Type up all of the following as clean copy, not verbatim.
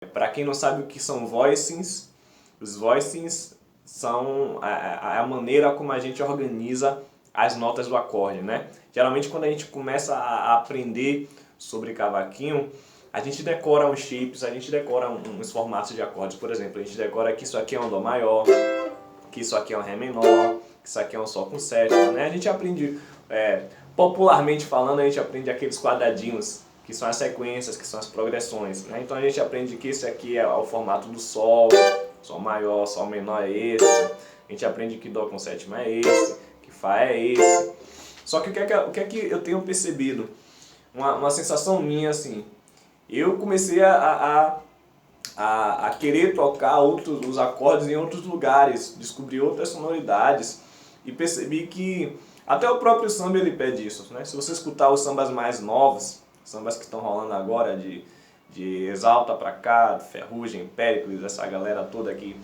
Para quem não sabe o que são voicings, os voicings são a maneira como a gente organiza as notas do acorde, né? Geralmente quando a gente começa a aprender sobre cavaquinho, a gente decora uns shapes, a gente decora uns formatos de acordes. Por exemplo, a gente decora que isso aqui é um Dó maior, que isso aqui é um Ré menor, que isso aqui é um Sol com sétima, né? A gente aprende, popularmente falando, a gente aprende aqueles quadradinhos que são as sequências, que são as progressões, né? Então a gente aprende que esse aqui é o formato do Sol, Sol maior, Sol menor é esse, a gente aprende que Dó com sétima é esse, que Fá é esse. Só que o que é que eu tenho percebido? Uma sensação minha assim, eu comecei a querer tocar os acordes em outros lugares, descobrir outras sonoridades e percebi que até o próprio samba ele pede isso, né? Se você escutar os sambas mais novos, sambas que estão rolando agora de Exalta pra cá, Ferrugem, Péricles, essa galera toda aqui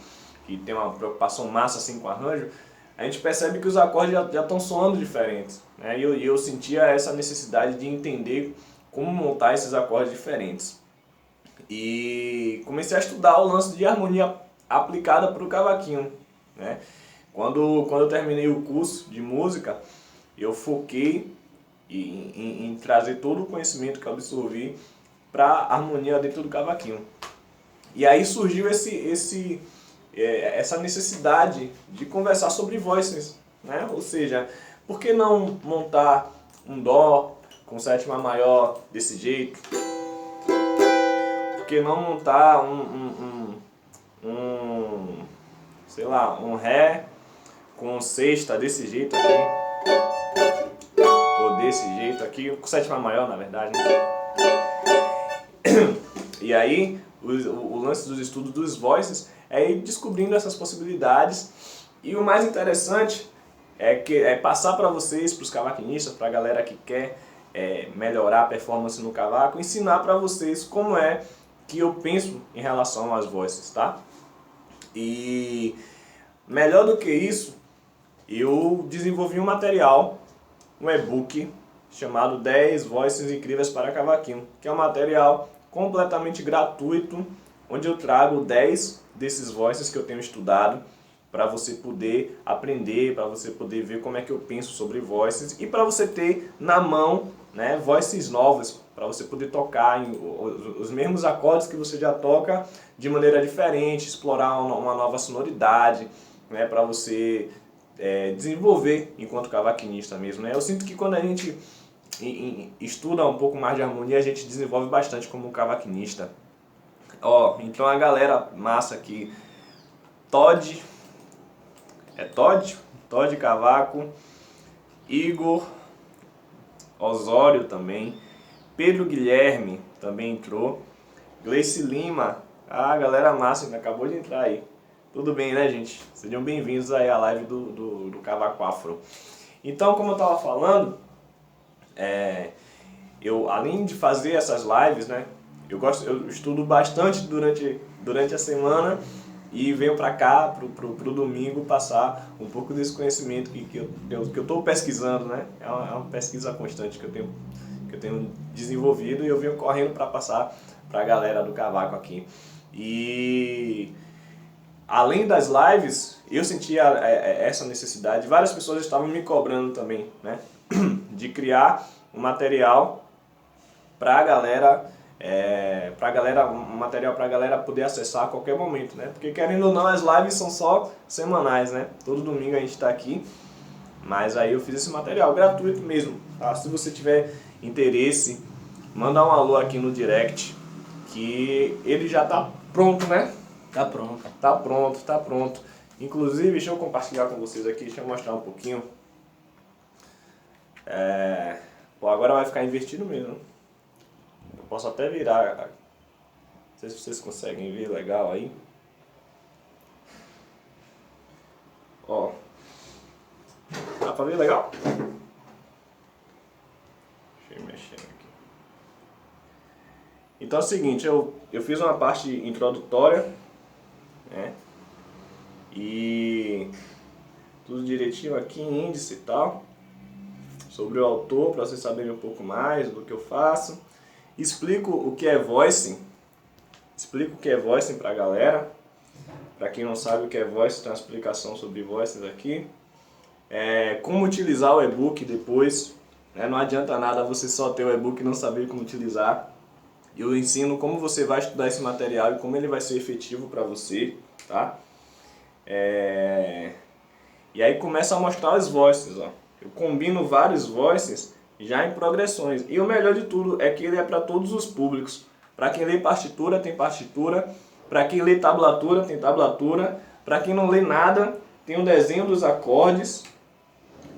que tem uma preocupação massa assim com arranjo, a gente percebe que os acordes já estão soando diferentes, né? E eu sentia essa necessidade de entender como montar esses acordes diferentes. E comecei a estudar o lance de harmonia aplicada para o cavaquinho, né? Quando eu terminei o curso de música, eu foquei em trazer todo o conhecimento que eu absorvi para a harmonia dentro do cavaquinho. E aí surgiu essa necessidade de conversar sobre voices, né? Ou seja, por que não montar um Dó com sétima maior desse jeito? Por que não montar sei lá, um Ré com sexta desse jeito aqui, ou desse jeito aqui, com sétima maior na verdade, né? E aí, o lance dos estudos dos voices é ir descobrindo essas possibilidades. E o mais interessante é passar para vocês, para os cavaquinistas, para a galera que quer melhorar a performance no cavaco, ensinar para vocês como é que eu penso em relação às voices, tá? E melhor do que isso, eu desenvolvi um material, um e-book chamado 10 Voices Incríveis para Cavaquinho, que é um material completamente gratuito, onde eu trago 10 desses voices que eu tenho estudado para você poder aprender, para você poder ver como é que eu penso sobre voices e para você ter na mão, né, voices novas, para você poder tocar os mesmos acordes que você já toca de maneira diferente, explorar uma nova sonoridade, né, para você desenvolver enquanto cavaquinista mesmo, né? Eu sinto que quando a gente estuda um pouco mais de harmonia, a gente desenvolve bastante como cavaquinista. Ó, então a galera massa aqui, Todd, Todd Cavaco, Igor Osório também, Pedro Guilherme também entrou, Gleice Lima, a galera massa que acabou de entrar aí. Tudo bem, né, gente? Sejam bem-vindos aí à live do Cavaco Afro. Então, como eu estava falando, eu além de fazer essas lives, né, eu estudo bastante durante a semana e venho para cá, pro domingo, passar um pouco desse conhecimento que eu estou pesquisando, né? É uma pesquisa constante que eu tenho desenvolvido e eu venho correndo para passar para a galera do cavaco aqui. E além das lives, eu sentia essa necessidade, várias pessoas estavam me cobrando também, né? De criar um material para a galera, um material para a galera poder acessar a qualquer momento, né? Porque querendo ou não, as lives são só semanais, né? Todo domingo a gente está aqui, mas aí eu fiz esse material gratuito mesmo, tá? Se você tiver interesse, manda um alô aqui no direct, que ele já tá pronto, né? Tá pronto. Tá pronto, tá pronto. Inclusive, deixa eu compartilhar com vocês aqui, deixa eu mostrar um pouquinho. Pô, agora vai ficar invertido mesmo. Eu posso até virar. Não sei se vocês conseguem ver legal aí. Ó. Dá pra ver legal? Deixa eu mexer aqui. Então é o seguinte, eu fiz uma parte introdutória, né? E tudo direitinho aqui em índice e tal. Sobre o autor, para vocês saberem um pouco mais do que eu faço. Explico o que é voicing, explico o que é voicing para a galera. Para quem não sabe o que é voicing, tem uma explicação sobre voices aqui. Como utilizar o e-book depois, né? Não adianta nada você só ter o e-book e não saber como utilizar. Eu ensino como você vai estudar esse material e como ele vai ser efetivo para você, tá? E aí começa a mostrar os voices, ó. Eu combino vários voices já em progressões. E o melhor de tudo é que ele é para todos os públicos. Para quem lê partitura, tem partitura. Para quem lê tablatura, tem tablatura. Para quem não lê nada, tem um desenho dos acordes.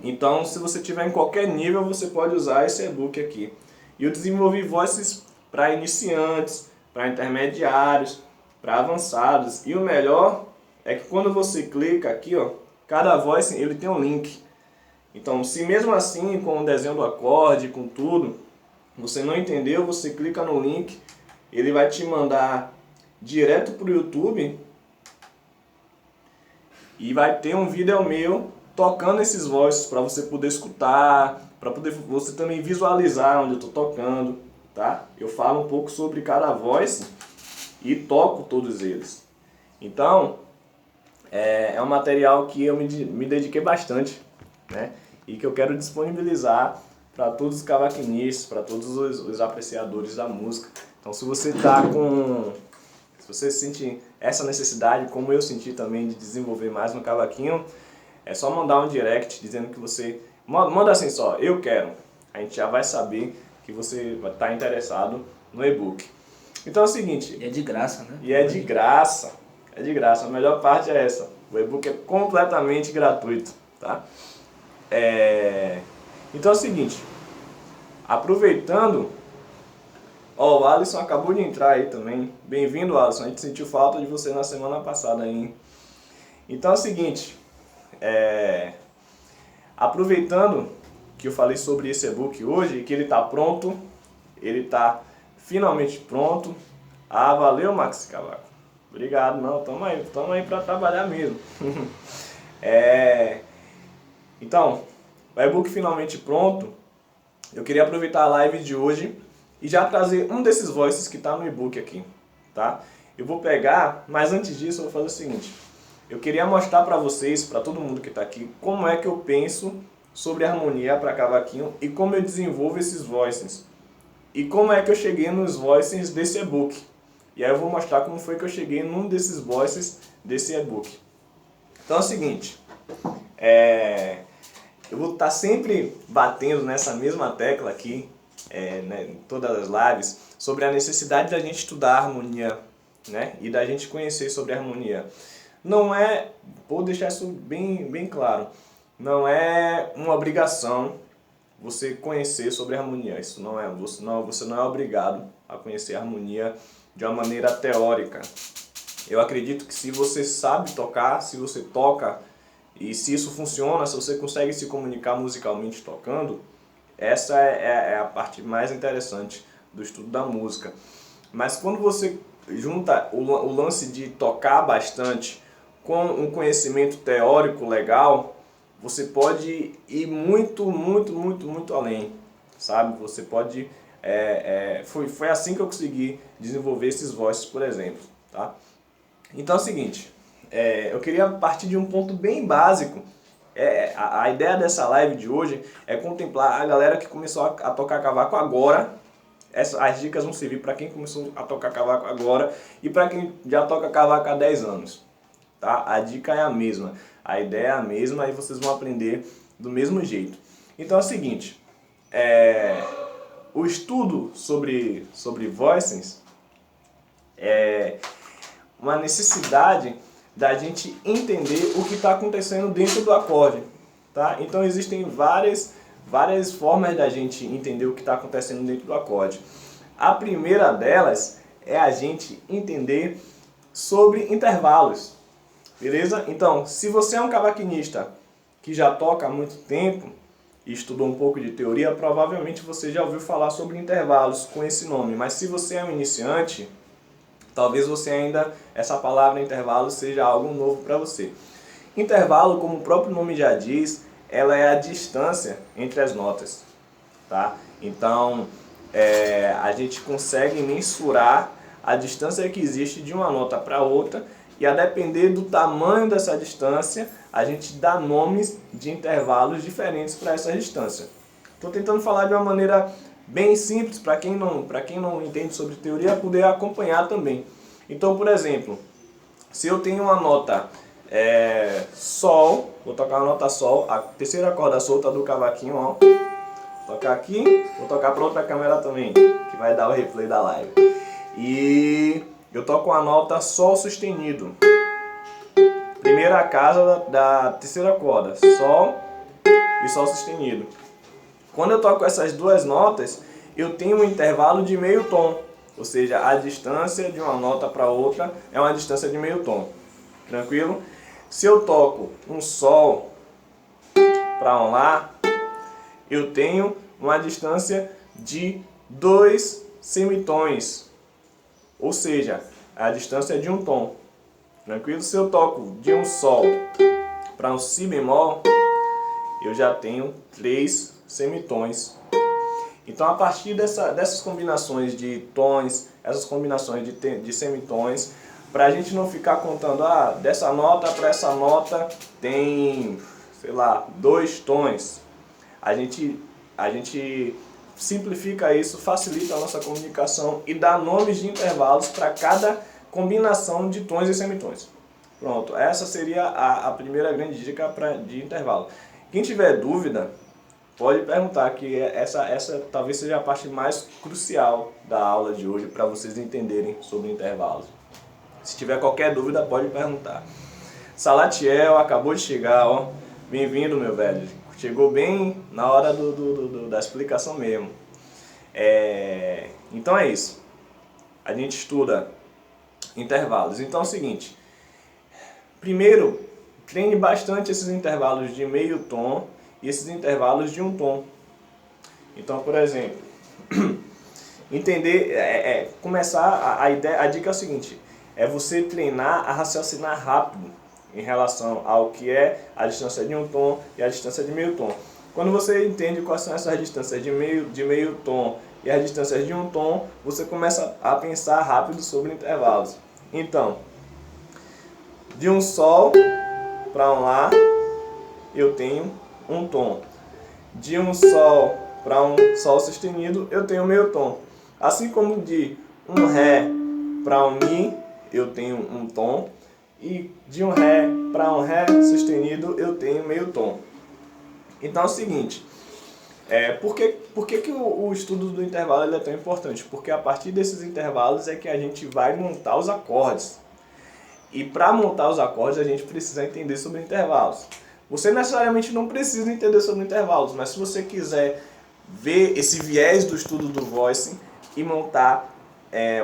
Então, se você tiver em qualquer nível, você pode usar esse e-book aqui. E eu desenvolvi voices para iniciantes, para intermediários, para avançados. E o melhor é que quando você clica aqui, ó, cada voice ele tem um link. Então, se mesmo assim, com o desenho do acorde, com tudo, você não entendeu, você clica no link, ele vai te mandar direto para o YouTube e vai ter um vídeo meu tocando esses voices para você poder escutar, para poder você também visualizar onde eu estou tocando, tá? Eu falo um pouco sobre cada voice e toco todos eles. Então, é um material que eu me dediquei bastante, né? E que eu quero disponibilizar para todos os cavaquinistas, para todos os apreciadores da música. Então, se você se você sente essa necessidade, como eu senti também, de desenvolver mais no cavaquinho, é só mandar um direct dizendo que você... Manda assim só, eu quero. A gente já vai saber que você vai estar interessado no e-book. Então é o seguinte... E é de graça, né? E é de graça. É de graça. A melhor parte é essa. O e-book é completamente gratuito, tá? Então é o seguinte. Aproveitando... Ó, o Alisson acabou de entrar aí também. Bem-vindo, Alisson. A gente sentiu falta de você na semana passada aí. Então é o seguinte. Aproveitando que eu falei sobre esse e-book hoje, que ele está pronto. Ele está finalmente pronto. Ah, valeu, Max Cavaco. Obrigado, não. Tamo aí para trabalhar mesmo. Então, o e-book finalmente pronto. Eu queria aproveitar a live de hoje e já trazer um desses voices que está no e-book aqui, tá? Eu vou pegar, mas antes disso eu vou fazer o seguinte. Eu queria mostrar para vocês, para todo mundo que está aqui, como é que eu penso sobre harmonia para cavaquinho e como eu desenvolvo esses voices. E como é que eu cheguei nos voices desse e-book. E aí eu vou mostrar como foi que eu cheguei num desses voices desse e-book. Então é o seguinte, eu vou estar sempre batendo nessa mesma tecla aqui, né, em todas as lives, sobre a necessidade da gente estudar a harmonia, né, e da gente conhecer sobre a harmonia. Não é, vou deixar isso bem claro, não é uma obrigação você conhecer sobre a harmonia. Isso você não é obrigado a conhecer a harmonia de uma maneira teórica. Eu acredito que se você sabe tocar, se você toca e se isso funciona, se você consegue se comunicar musicalmente tocando, essa é a parte mais interessante do estudo da música. Mas quando você junta o lance de tocar bastante com um conhecimento teórico legal, você pode ir muito além, sabe? Você pode... foi assim que eu consegui desenvolver esses voices, por exemplo, tá? Então é o seguinte, eu queria partir de um ponto bem básico. A ideia dessa live de hoje é contemplar a galera que começou a tocar cavaco agora. As dicas vão servir para quem começou a tocar cavaco agora e para quem já toca cavaco há 10 anos. Tá? A dica é a mesma, a ideia é a mesma e vocês vão aprender do mesmo jeito. Então é o seguinte, o estudo sobre voicings é uma necessidade da gente entender o que está acontecendo dentro do acorde, tá? Então existem várias formas da gente entender o que está acontecendo dentro do acorde. A primeira delas é a gente entender sobre intervalos, beleza? Então, se você é um cavaquinista que já toca há muito tempo e estudou um pouco de teoria, provavelmente você já ouviu falar sobre intervalos com esse nome. Mas se você é um iniciante, talvez você ainda, essa palavra intervalo seja algo novo para você. Intervalo, como o próprio nome já diz, ela é a distância entre as notas, tá? Então, a gente consegue mensurar a distância que existe de uma nota para outra, e a depender do tamanho dessa distância, a gente dá nomes de intervalos diferentes para essa distância. Estou tentando falar de uma maneira bem simples para quem não entende sobre teoria poder acompanhar também. Então, por exemplo, se eu tenho uma nota Sol, vou tocar a nota Sol, a terceira corda solta do cavaquinho, ó. Vou tocar aqui, vou tocar para outra câmera também, que vai dar o replay da live. E eu toco a nota Sol sustenido. Primeira casa da terceira corda, Sol e Sol sustenido. Quando eu toco essas duas notas, eu tenho um intervalo de meio tom. Ou seja, a distância de uma nota para outra é uma distância de meio tom. Tranquilo? Se eu toco um Sol para um Lá, eu tenho uma distância de 2 semitons. Ou seja, a distância é de um tom. Tranquilo? Se eu toco de um Sol para um Si bemol, eu já tenho 3 semitons. Então, a partir dessas combinações de tons, essas combinações de semitons, para a gente não ficar contando, dessa nota para essa nota tem, sei lá, 2 tons. A gente simplifica isso, facilita a nossa comunicação e dá nomes de intervalos para cada combinação de tons e semitons. Pronto, essa seria a primeira grande dica de intervalo. Quem tiver dúvida, pode perguntar, que essa talvez seja a parte mais crucial da aula de hoje para vocês entenderem sobre intervalos. Se tiver qualquer dúvida, pode perguntar. Salatiel acabou de chegar, ó. Bem-vindo, meu velho. Chegou bem na hora da explicação mesmo. Então é isso. A gente estuda intervalos. Então é o seguinte. Primeiro, treine bastante esses intervalos de meio tom e esses intervalos de um tom. Então, por exemplo, entender, começar a dica é o seguinte, é você treinar a raciocinar rápido em relação ao que é a distância de um tom e a distância de meio tom. Quando você entende quais são essas distâncias de meio tom e as distâncias de um tom, você começa a pensar rápido sobre intervalos. Então, de um Sol para um Lá, eu tenho um tom. De um Sol para um Sol sustenido, eu tenho meio tom. Assim como de um Ré para um Mi, eu tenho um tom. E de um Ré para um Ré sustenido, eu tenho meio tom. Então é o seguinte, por que o estudo do intervalo ele é tão importante? Porque a partir desses intervalos é que a gente vai montar os acordes. E para montar os acordes a gente precisa entender sobre intervalos. Você necessariamente não precisa entender sobre intervalos, mas se você quiser ver esse viés do estudo do voicing e montar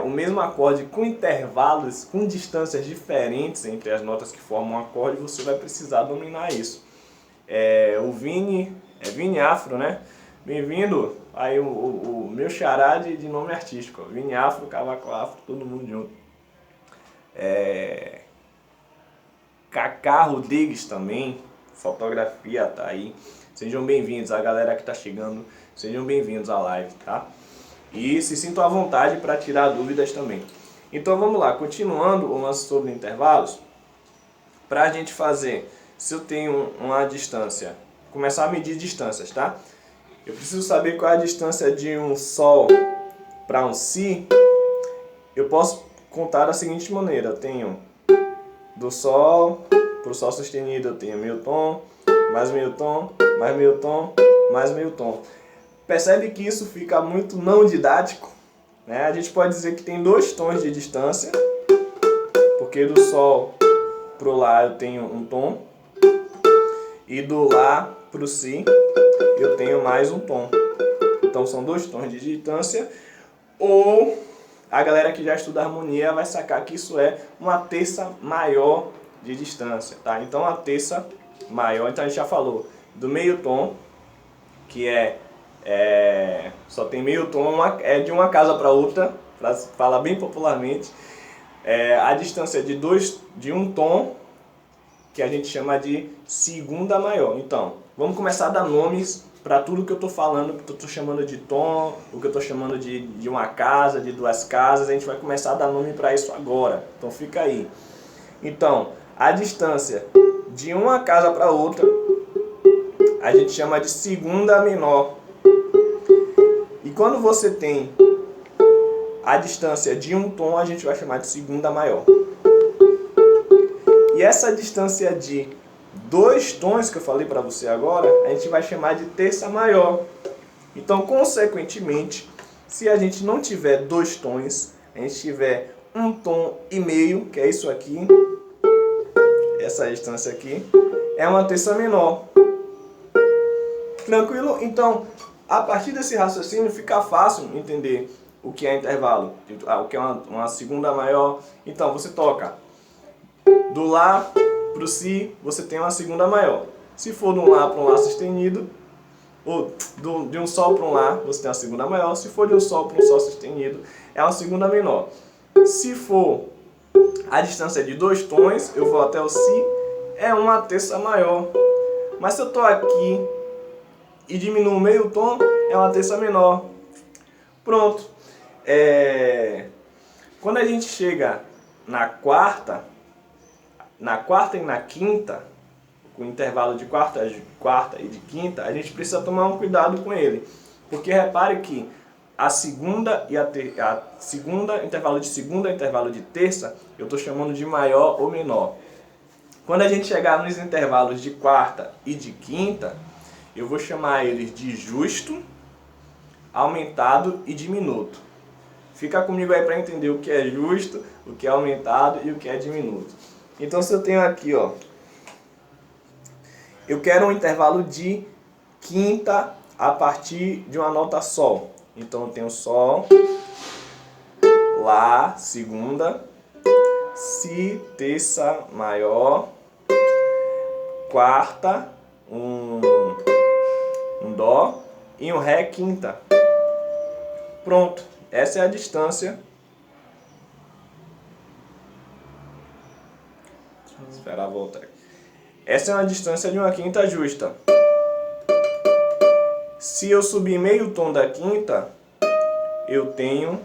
o mesmo acorde com intervalos, com distâncias diferentes entre as notas que formam um acorde, você vai precisar dominar isso. O Vini, Vini Afro, né? Bem-vindo aí o meu xará de nome artístico, Vini Afro, Cavaco Afro, todo mundo junto. Cacá Rodrigues também, fotografia tá aí. Sejam bem-vindos, a galera que tá chegando, sejam bem-vindos à live, tá? E se sintam à vontade para tirar dúvidas também. Então vamos lá, continuando o lance sobre intervalos, para a gente fazer, se eu tenho uma distância, começar a medir distâncias, tá? Eu preciso saber qual é a distância de um Sol para um Si. Eu posso contar da seguinte maneira, eu tenho do Sol para o Sol sustenido, eu tenho meio tom, mais meio tom, mais meio tom, mais meio tom. Percebe que isso fica muito não didático, né? A gente pode dizer que tem 2 tons de distância, porque do Sol para o Lá eu tenho um tom, e do Lá para o Si eu tenho mais um tom. Então são 2 tons de distância, ou a galera que já estuda harmonia vai sacar que isso é uma terça maior de distância, tá? Então a terça maior, então a gente já falou do meio tom, que só tem meio tom, de uma casa para outra, para falar bem popularmente. A distância de um tom, que a gente chama de segunda maior. Então, vamos começar a dar nomes para tudo que eu estou falando, que eu estou chamando de tom, o que eu estou chamando de uma casa, de duas casas, a gente vai começar a dar nome para isso agora. Então fica aí. Então, a distância de uma casa para outra, a gente chama de segunda menor. E quando você tem a distância de um tom, a gente vai chamar de segunda maior. E essa distância de 2 tons que eu falei para você agora, a gente vai chamar de terça maior. Então, consequentemente, se a gente não tiver 2 tons, a gente tiver 1 tom e meio, que é isso aqui, essa distância aqui, é uma terça menor. Tranquilo? Então, a partir desse raciocínio fica fácil entender o que é intervalo, o que é uma segunda maior. Então, você toca do Lá para o Si, você tem uma segunda maior. Se for de um Lá para um Lá sustenido, ou de um Sol para um Lá, você tem uma segunda maior. Se for de um Sol para um Sol sustenido, é uma segunda menor. Se for a distância de 2 tons, eu vou até o Si, é uma terça maior. Mas se eu estou aqui e diminuo meio tom, é uma terça menor. Pronto. Quando a gente chega na quarta e na quinta, com intervalo de quarta e de quinta, a gente precisa tomar um cuidado com ele. Porque repare que a segunda, intervalo de segunda e intervalo de terça, eu estou chamando de maior ou menor. Quando a gente chegar nos intervalos de quarta e de quinta, eu vou chamar eles de justo, aumentado e diminuto. Fica comigo aí para entender o que é justo, o que é aumentado e o que é diminuto. Então, se eu tenho aqui, ó, eu quero um intervalo de quinta a partir de uma nota Sol. Então, eu tenho Sol, Lá, segunda, Si, terça maior, quarta, um Dó e um Ré, quinta. Pronto, essa é a distância. Esperar voltar. Essa é uma distância de uma quinta justa. Se eu subir meio tom da quinta, eu tenho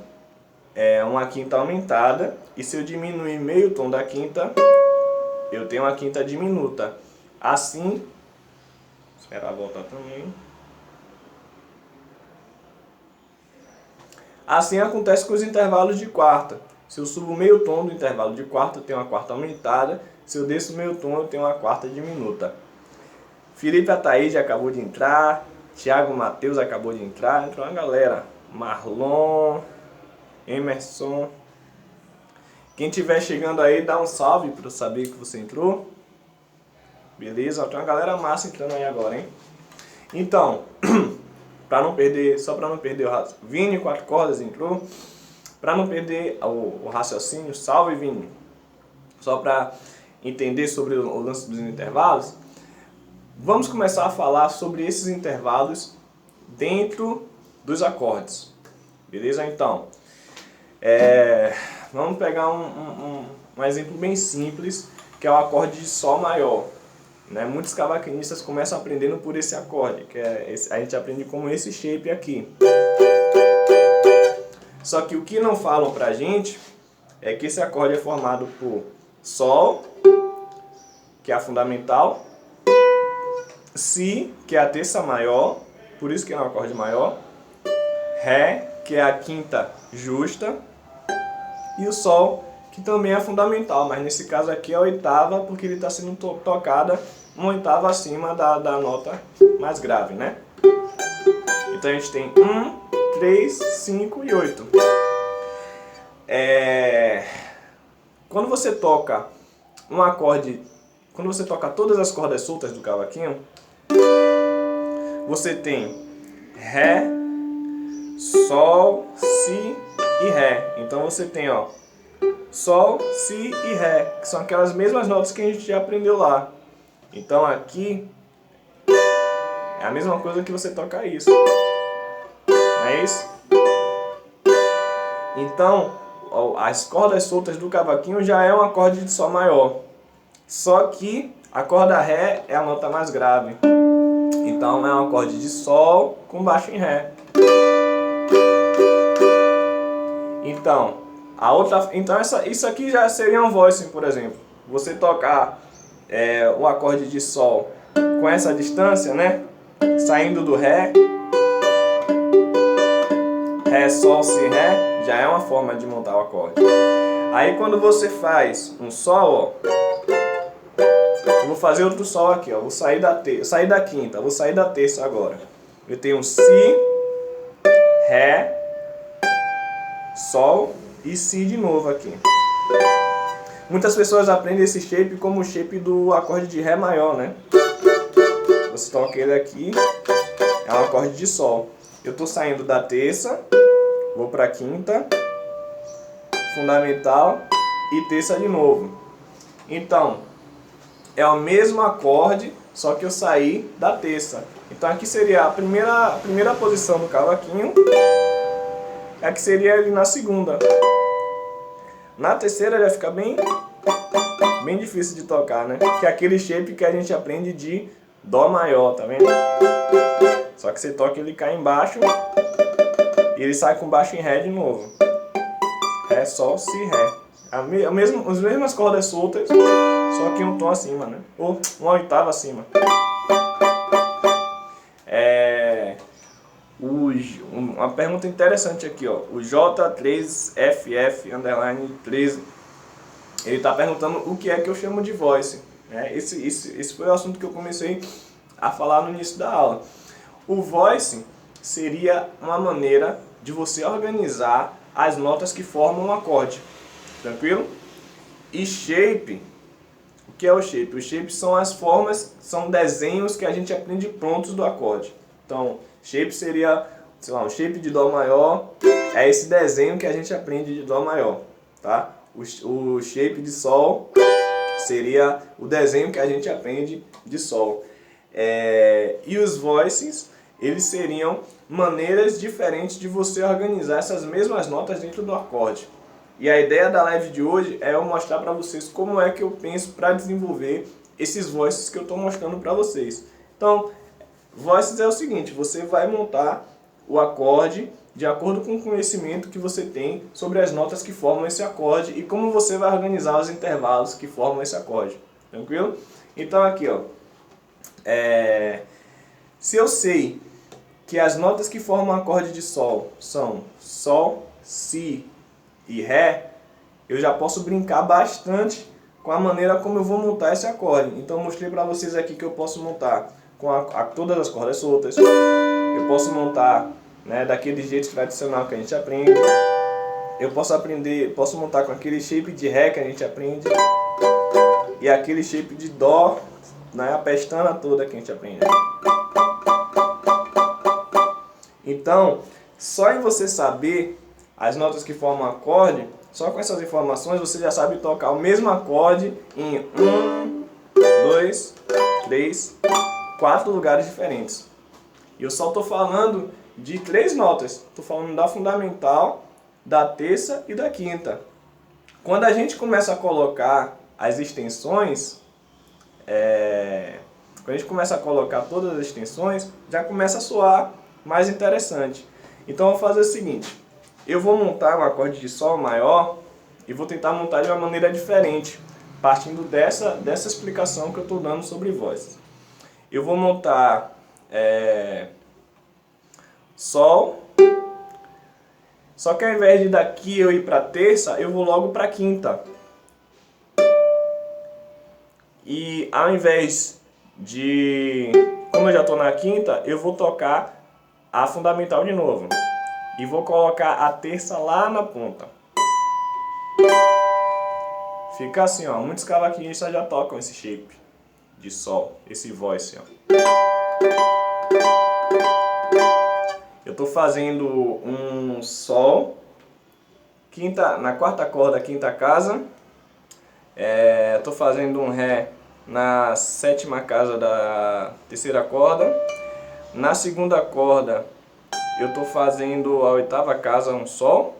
uma quinta aumentada. E se eu diminuir meio tom da quinta, eu tenho uma quinta diminuta. Assim, esperar voltar também. Assim acontece com os intervalos de quarta. Se eu subo meio tom do intervalo de quarta, eu tenho uma quarta aumentada. Se eu desço meio tom, eu tenho uma quarta diminuta. Felipe Ataíde acabou de entrar. Thiago Matheus acabou de entrar. Entrou uma galera. Marlon, Emerson. Quem estiver chegando aí, dá um salve para eu saber que você entrou. Beleza? Tem uma galera massa entrando aí agora, hein? Então, só para não perder o raciocínio. Vini, 4 cordas, entrou. Para não perder o raciocínio, salve Vini. Só para entender sobre o lance dos intervalos, vamos começar a falar sobre esses intervalos dentro dos acordes. Beleza? Então, vamos pegar um exemplo bem simples, que é o acorde de Sol maior. Né? Muitos cavaquinistas começam aprendendo por esse acorde, que a gente aprende como esse shape aqui. Só que o que não falam pra gente é que esse acorde é formado por Sol, que é a fundamental, Si, que é a terça maior, por isso que é um acorde maior, Ré, que é a quinta justa, e o Sol, que também é fundamental, mas nesse caso aqui é a oitava, porque ele está sendo tocada uma oitava acima da nota mais grave, né? Então a gente tem 1, 3, 5 e 8. Quando você toca um acorde, quando você toca todas as cordas soltas do cavaquinho, você tem Ré, Sol, Si e Ré. Então você tem, ó, Sol, Si e Ré, que são aquelas mesmas notas que a gente já aprendeu lá. Então aqui é a mesma coisa que você toca isso. Não é isso? Então, as cordas soltas do cavaquinho já é um acorde de Sol maior. Só que a corda Ré é a nota mais grave. Então é um acorde de Sol com baixo em Ré. Então, isso aqui já seria um voicing, por exemplo. Você tocar o acorde de Sol com essa distância, né? Saindo do Ré, Ré, Sol, Si, Ré, já é uma forma de montar o acorde. Aí quando você faz um Sol, ó, eu vou fazer outro Sol aqui, ó. Vou sair da quinta, vou sair da terça agora. Eu tenho um Si, Ré, Sol e Si de novo aqui. Muitas pessoas aprendem esse shape como o shape do acorde de Ré maior, né? Você toca ele aqui, é um acorde de Sol. Eu estou saindo da terça, vou para a quinta, fundamental e terça de novo. Então, é o mesmo acorde, só que eu saí da terça. Então aqui seria a primeira posição do cavaquinho, aqui seria ele na segunda. Na terceira já fica bem difícil de tocar, né? Que é aquele shape que a gente aprende de Dó maior, tá vendo? Só que você toca ele cai embaixo e ele sai com baixo em Ré de novo. Ré, Sol, Si, Ré. As mesmas cordas soltas, só que um tom acima, né? Ou uma oitava acima. Uma pergunta interessante aqui, ó. O J3FF_13, ele está perguntando o que é que eu chamo de voice. Esse foi o assunto que eu comecei a falar no início da aula. O voice seria uma maneira de você organizar as notas que formam um acorde. Tranquilo? E shape, o que é o shape? O shape são as formas, são desenhos que a gente aprende prontos do acorde. Então, shape seria, sei lá, um shape de Dó maior, é esse desenho que a gente aprende de Dó maior, tá? O shape de Sol seria o desenho que a gente aprende de Sol. E os voices, eles seriam maneiras diferentes de você organizar essas mesmas notas dentro do acorde. E a ideia da live de hoje é eu mostrar para vocês como é que eu penso para desenvolver esses voices que eu estou mostrando para vocês. Então, voices é o seguinte, você vai montar o acorde de acordo com o conhecimento que você tem sobre as notas que formam esse acorde e como você vai organizar os intervalos que formam esse acorde. Tranquilo? Então aqui, ó, se eu sei que as notas que formam o acorde de Sol são Sol, Si e Ré, eu já posso brincar bastante com a maneira como eu vou montar esse acorde. Então eu mostrei para vocês aqui que eu posso montar com todas as cordas soltas. Eu posso montar, né, daquele jeito tradicional que a gente aprende. Eu posso montar com aquele shape de Ré que a gente aprende. E aquele shape de Dó, né, a pestana toda que a gente aprende. Então, só em você saber as notas que formam o acorde, só com essas informações você já sabe tocar o mesmo acorde em 1, 2, 3, 4 lugares diferentes. E eu só estou falando de 3 notas. Estou falando da fundamental, da terça e da quinta. Quando a gente começa a colocar as extensões, quando a gente começa a colocar todas as extensões, já começa a soar mais interessante. Então eu vou fazer o seguinte, eu vou montar um acorde de Sol maior e vou tentar montar de uma maneira diferente, partindo dessa explicação que eu estou dando sobre voz. Eu vou montar Sol, só que ao invés de daqui eu ir para terça, eu vou logo para quinta. E ao invés de, como eu já estou na quinta, eu vou tocar a fundamental de novo. E vou colocar a terça lá na ponta. Fica assim, ó. Muitos cavaquinistas já tocam esse shape de Sol, esse voice, ó. Eu estou fazendo um Sol, na quarta corda, quinta casa. Estou fazendo um Ré na sétima casa da terceira corda. Na segunda corda eu estou fazendo a oitava casa, um Sol.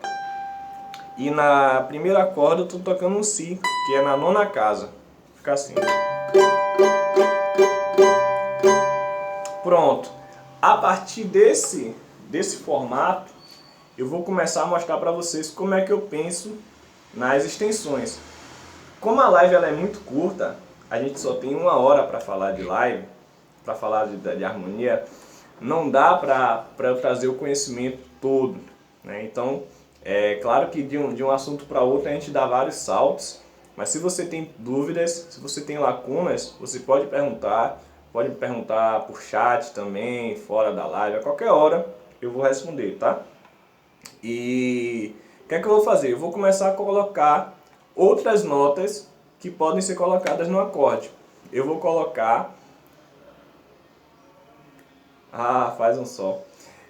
E na primeira corda eu estou tocando um Si, que é na nona casa. Fica assim. Pronto. A partir desse formato, eu vou começar a mostrar para vocês como é que eu penso nas extensões. Como a live ela é muito curta, a gente só tem 1 hora para falar de live, para falar de harmonia, não dá para eu trazer o conhecimento todo, né? Então, é claro que de um assunto para outro a gente dá vários saltos, mas se você tem dúvidas, se você tem lacunas, você pode me perguntar por chat também, fora da live, a qualquer hora eu vou responder, tá? E o que é que eu vou fazer? Eu vou começar a colocar outras notas que podem ser colocadas no acorde. Eu vou colocar... faz um sol.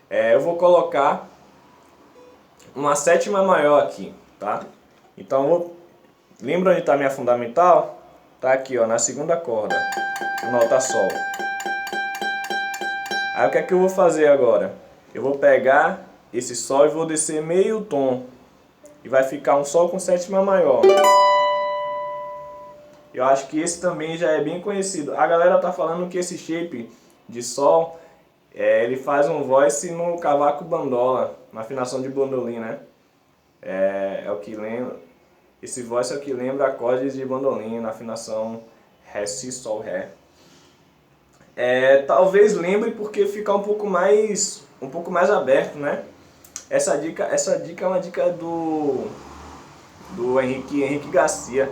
Eu vou colocar uma sétima maior aqui, tá? Então, lembra onde está minha fundamental? Tá aqui, ó, na segunda corda, nota Sol. Aí o que é que eu vou fazer agora? Eu vou pegar esse Sol e vou descer meio tom. E vai ficar um Sol com sétima maior. Eu acho que esse também já é bem conhecido. A galera tá falando que esse shape de Sol, ele faz um voice no cavaco bandola, na afinação de bandolim, né? É o que lembra. Esse voice é o que lembra acordes de bandolim na afinação Ré, Si, Sol, Ré. Talvez lembre porque fica um pouco mais aberto, né? Essa dica é uma dica do Henrique Garcia.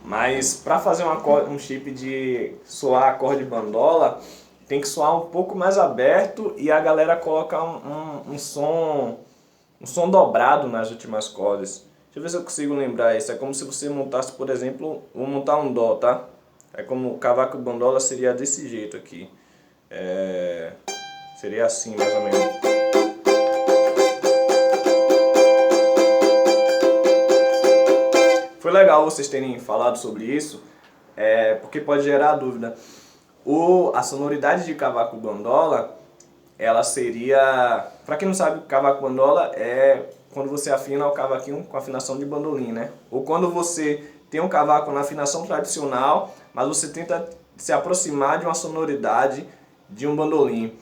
Mas para fazer um shape de soar acorde bandola, tem que soar um pouco mais aberto e a galera coloca um som dobrado nas últimas cordas. Deixa eu ver se eu consigo lembrar isso. É como se você montasse, por exemplo, vou montar um dó, tá? É como o cavaco bandola seria desse jeito aqui. Seria assim, mais ou menos. Foi legal vocês terem falado sobre isso, porque pode gerar dúvida. A sonoridade de cavaco bandola, ela seria... Para quem não sabe, cavaco bandola é quando você afina o cavaquinho com afinação de bandolim, né? Ou quando você tem um cavaco na afinação tradicional, mas você tenta se aproximar de uma sonoridade de um bandolim.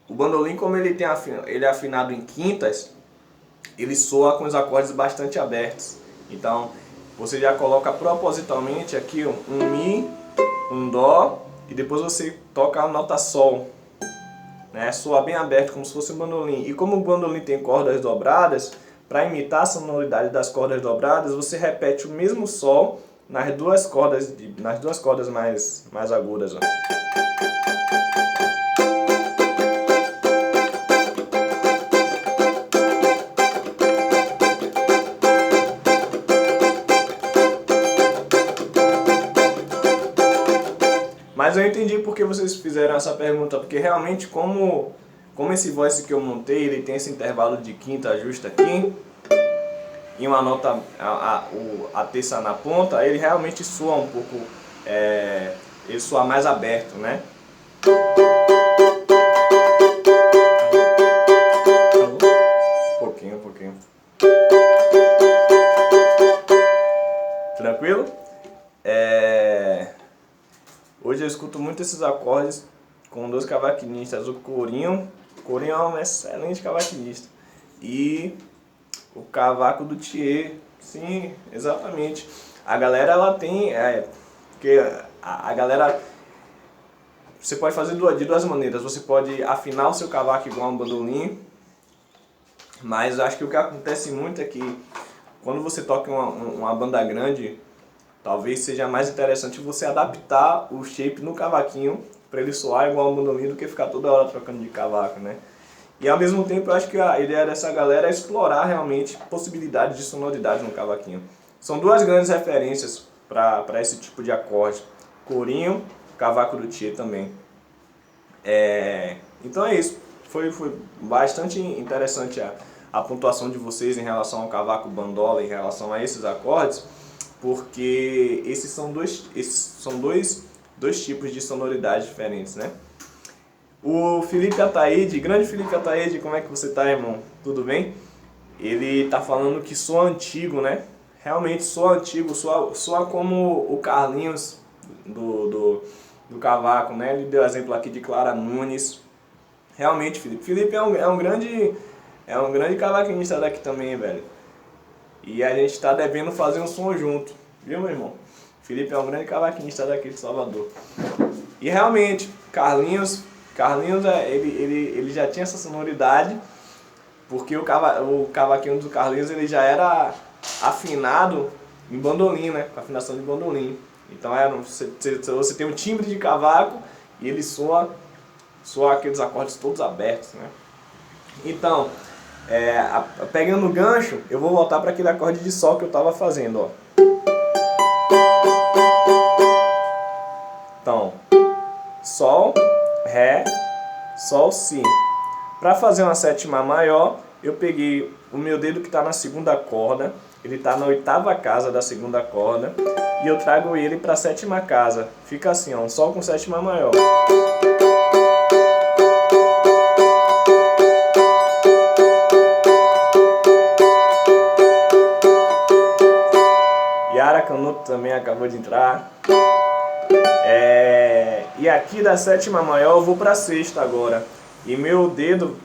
O bandolim, como ele é afinado em quintas, ele soa com os acordes bastante abertos. Então, você já coloca propositalmente aqui um Mi, um Dó, e depois você toca a nota Sol, né? Soa bem aberto, como se fosse um bandolim. E como o bandolim tem cordas dobradas, para imitar a sonoridade das cordas dobradas, você repete o mesmo Sol nas duas cordas mais agudas, ó. Mas eu entendi porque vocês fizeram essa pergunta, porque realmente como esse voice que eu montei, ele tem esse intervalo de quinta justa aqui, e uma nota, a terça na ponta, ele realmente soa um pouco, ele soa mais aberto, né? Um pouquinho. Tranquilo? Hoje eu escuto muito esses acordes com 2 cavaquinistas, o Corinho é um excelente cavaquinista, e o cavaco do Thier, sim, exatamente. A galera, ela tem, porque a galera, você pode fazer de duas maneiras. Você pode afinar o seu cavaco igual um bandolim, mas acho que o que acontece muito é que quando você toca uma banda grande, talvez seja mais interessante você adaptar o shape no cavaquinho para ele soar igual um bandolim do que ficar toda hora trocando de cavaco, né? E ao mesmo tempo eu acho que a ideia dessa galera é explorar realmente possibilidades de sonoridade no cavaquinho. São 2 grandes referências para esse tipo de acorde: Corinho, cavaco do Thier também. Então é isso. Foi bastante interessante a pontuação de vocês em relação ao cavaco bandola, em relação a esses acordes, porque esses são dois tipos de sonoridade diferentes, né? O Felipe Ataíde, grande Felipe Ataíde, como é que você tá, irmão? Tudo bem? Ele tá falando que soa antigo, né? Realmente soa antigo, soa como o Carlinhos do cavaco, né? Ele deu exemplo aqui de Clara Nunes. Realmente, Felipe. Felipe é um grande cavaquinista daqui também, velho. E a gente tá devendo fazer um som junto, viu, meu irmão? Felipe é um grande cavaquinista daqui de Salvador. E realmente, Carlinhos ele já tinha essa sonoridade, porque o cavaquinho do Carlinhos ele já era afinado em bandolim, né? Com afinação de bandolim. Então você tem um timbre de cavaco e ele soa aqueles acordes todos abertos, né? Então, pegando o gancho, eu vou voltar para aquele acorde de sol que eu estava fazendo, ó. Então, sol, ré, sol, si. Para fazer uma sétima maior, eu peguei o meu dedo que está na segunda corda, ele está na oitava casa da segunda corda, e eu trago ele para a sétima casa. Fica assim, ó, um sol com sétima maior. Yara Canuto também acabou de entrar. E aqui da sétima maior eu vou para a sexta agora. E meu dedo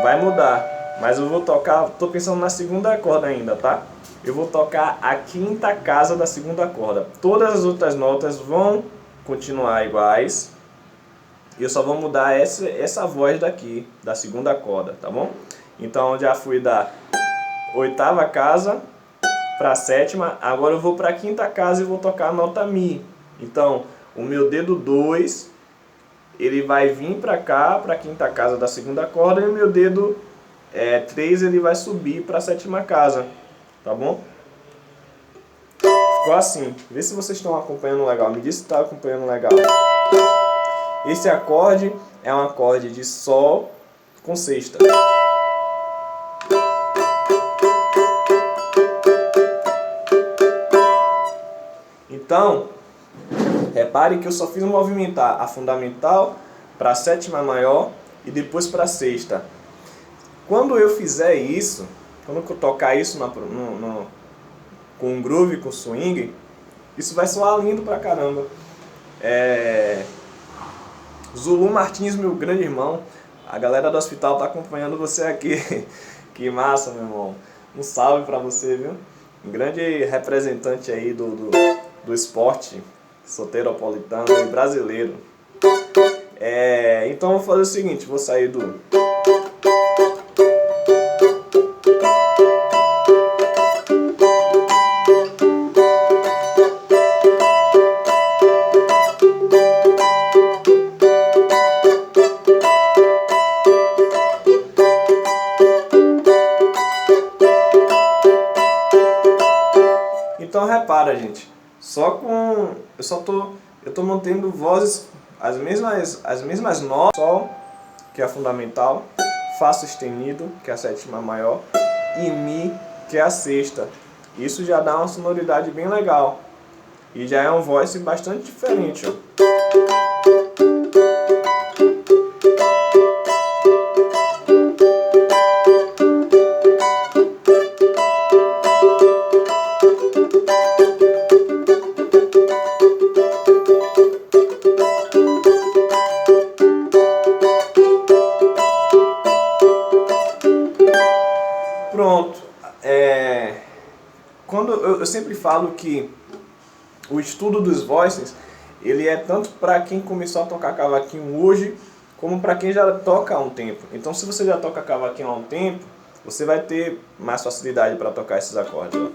vai mudar. Mas eu vou tocar, tô pensando na segunda corda ainda, tá? Eu vou tocar a quinta casa da segunda corda. Todas as outras notas vão continuar iguais. E eu só vou mudar essa voz daqui, da segunda corda, tá bom? Então eu já fui da oitava casa para a sétima, agora eu vou para a quinta casa e vou tocar a nota Mi. Então, o meu dedo 2, ele vai vir para cá, para a quinta casa da segunda corda, e o meu dedo 3, ele vai subir para a sétima casa, tá bom? Ficou assim. Vê se vocês estão acompanhando legal, me diz se está acompanhando legal. Esse acorde é um acorde de Sol com sexta. Então, repare que eu só fiz movimentar a fundamental para a sétima maior e depois para a sexta. Quando eu fizer isso, quando eu tocar isso com um groove, com swing, isso vai soar lindo pra caramba. Zulu Martins, meu grande irmão, a galera do hospital tá acompanhando você aqui. Que massa, meu irmão. Um salve pra você, viu? Um grande representante aí do esporte soteropolitano e brasileiro. Então eu vou fazer o seguinte, vou sair do... Então repara, gente, eu tô mantendo vozes, as mesmas notas, Sol, que é a fundamental, Fá sustenido, que é a sétima maior, e Mi, que é a sexta. Isso já dá uma sonoridade bem legal. E já é um voice bastante diferente, ó. Pronto. Quando eu sempre falo que o estudo dos voices, ele é tanto para quem começou a tocar cavaquinho hoje, como para quem já toca há um tempo. Então, se você já toca cavaquinho há um tempo, você vai ter mais facilidade para tocar esses acordes, ó.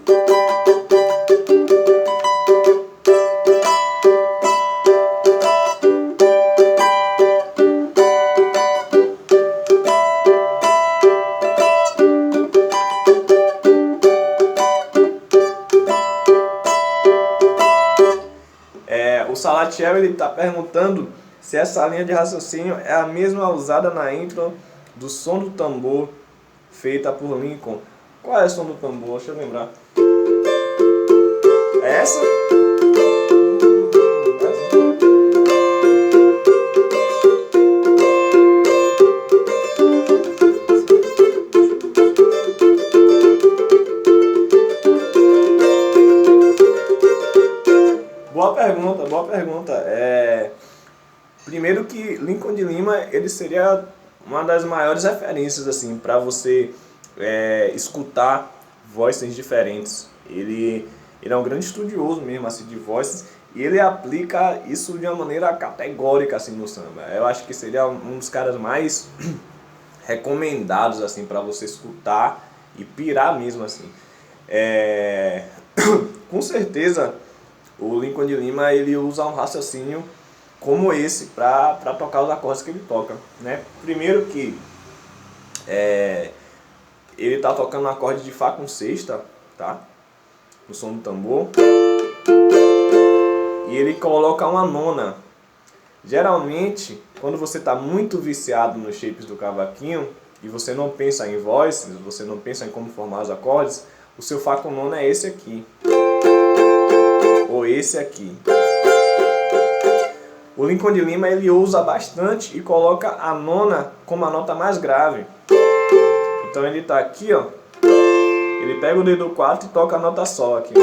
O Salatiel ele está perguntando se essa linha de raciocínio é a mesma usada na intro do Som do Tambor, feita por Lincoln. Qual é o Som do Tambor? Deixa eu lembrar. É essa? Boa pergunta, boa pergunta. Primeiro que Lincoln de Lima, ele seria uma das maiores referências assim para você escutar vozes diferentes. Ele é um grande estudioso mesmo assim de vozes e ele aplica isso de uma maneira categórica assim no samba. Eu acho que seria um dos caras mais recomendados assim para você escutar e pirar mesmo assim. Com certeza o Lincoln de Lima ele usa um raciocínio como esse para tocar os acordes que ele toca, né? Primeiro que ele tá tocando um acorde de Fá com sexta, tá? No som do tambor. E ele coloca uma nona. Geralmente, quando você está muito viciado nos shapes do cavaquinho e você não pensa em voices, você não pensa em como formar os acordes, o seu Fá com nona é esse aqui. Ou esse aqui. O Lincoln de Lima ele usa bastante e coloca a nona como a nota mais grave. Então ele está aqui, ó. Ele pega o dedo 4 e toca a nota Sol aqui.